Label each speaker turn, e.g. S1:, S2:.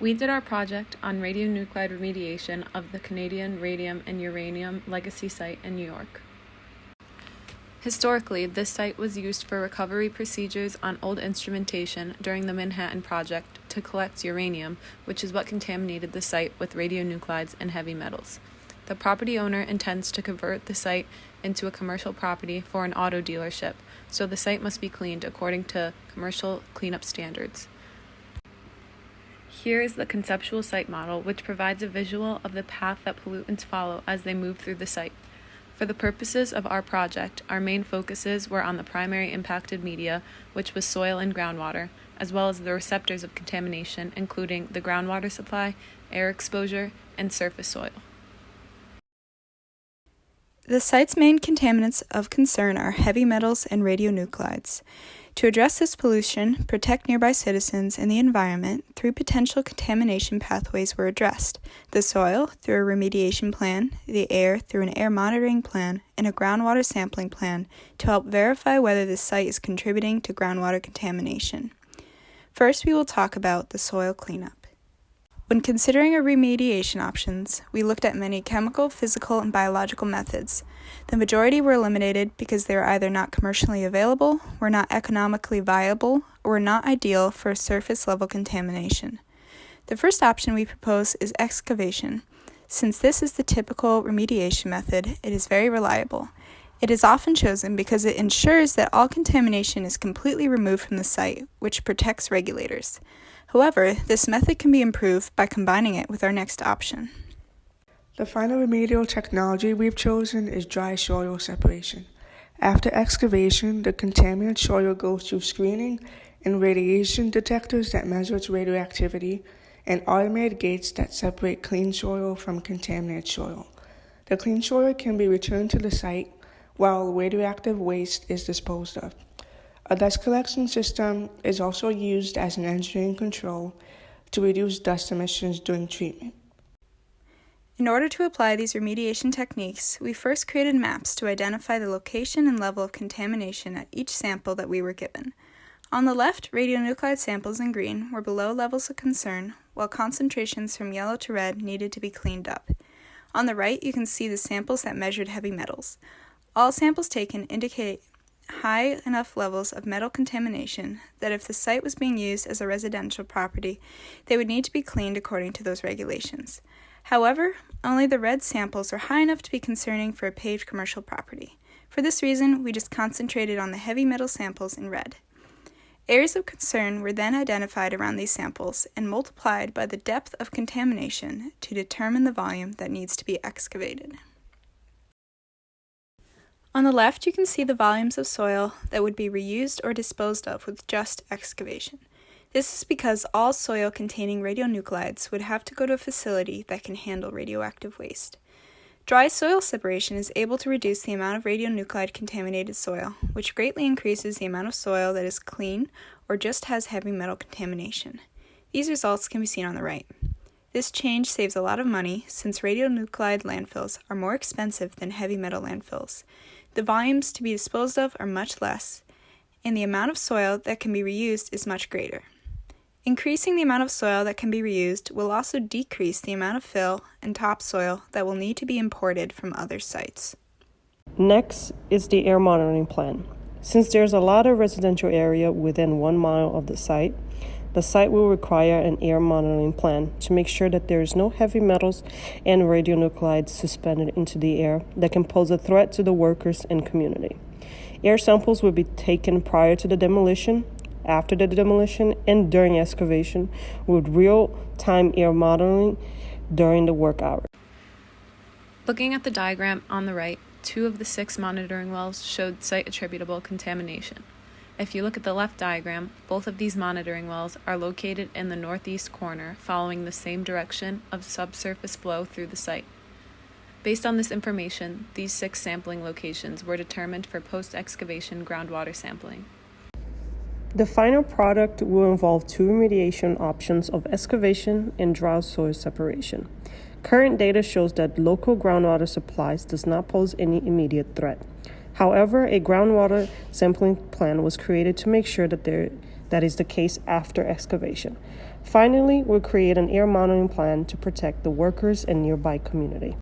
S1: We did our project on radionuclide remediation of the Canadian Radium and Uranium Legacy Site in New York. Historically, this site was used for recovery procedures on old instrumentation during the Manhattan Project to collect uranium, which is what contaminated the site with radionuclides and heavy metals. The property owner intends to convert the site into a commercial property for an auto dealership, so the site must be cleaned according to commercial cleanup standards. Here is the conceptual site model, which provides a visual of the path that pollutants follow as they move through the site. For the purposes of our project, our main focuses were on the primary impacted media, which was soil and groundwater, as well as the receptors of contamination, including the groundwater supply, air exposure, and surface soil.
S2: The site's main contaminants of concern are heavy metals and radionuclides. To address this pollution, protect nearby citizens and the environment, three potential contamination pathways were addressed: the soil through a remediation plan, the air through an air monitoring plan, and a groundwater sampling plan to help verify whether the site is contributing to groundwater contamination. First, we will talk about the soil cleanup. When considering our remediation options, we looked at many chemical, physical, and biological methods. The majority were eliminated because they were either not commercially available, were not economically viable, or were not ideal for surface-level contamination. The first option we propose is excavation. Since this is the typical remediation method, it is very reliable. It is often chosen because it ensures that all contamination is completely removed from the site, which protects regulators. However, this method can be improved by combining it with our next option.
S3: The final remedial technology we've chosen is dry soil separation. After excavation, the contaminant soil goes through screening and radiation detectors that measure its radioactivity, and automated gates that separate clean soil from contaminated soil. The clean soil can be returned to the site while radioactive waste is disposed of. A dust collection system is also used as an engineering control to reduce dust emissions during treatment.
S2: In order to apply these remediation techniques, we first created maps to identify the location and level of contamination at each sample that we were given. On the left, radionuclide samples in green were below levels of concern, while concentrations from yellow to red needed to be cleaned up. On the right, you can see the samples that measured heavy metals. All samples taken indicate high enough levels of metal contamination that if the site was being used as a residential property, they would need to be cleaned according to those regulations. However, only the red samples are high enough to be concerning for a paved commercial property. For this reason, we just concentrated on the heavy metal samples in red. Areas of concern were then identified around these samples and multiplied by the depth of contamination to determine the volume that needs to be excavated. On the left, you can see the volumes of soil that would be reused or disposed of with just excavation. This is because all soil containing radionuclides would have to go to a facility that can handle radioactive waste. Dry soil separation is able to reduce the amount of radionuclide contaminated soil, which greatly increases the amount of soil that is clean or just has heavy metal contamination. These results can be seen on the right. This change saves a lot of money since radionuclide landfills are more expensive than heavy metal landfills. The volumes to be disposed of are much less, and the amount of soil that can be reused is much greater. Increasing the amount of soil that can be reused will also decrease the amount of fill and topsoil that will need to be imported from other sites.
S4: Next is the air monitoring plan. Since there's a lot of residential area within 1 mile of the site will require an air monitoring plan to make sure that there is no heavy metals and radionuclides suspended into the air that can pose a threat to the workers and community. Air samples will be taken prior to the demolition, after the demolition, and during excavation with real-time air monitoring during the work hours.
S1: Looking at the diagram on the right, 2 of the 6 monitoring wells showed site-attributable contamination. If you look at the left diagram, both of these monitoring wells are located in the northeast corner, following the same direction of subsurface flow through the site. Based on this information, these 6 sampling locations were determined for post-excavation groundwater sampling.
S4: The final product will involve 2 remediation options of excavation and dry soil separation. Current data shows that local groundwater supplies does not pose any immediate threat. However, a groundwater sampling plan was created to make sure that is the case after excavation. Finally, we'll create an air monitoring plan to protect the workers and nearby community.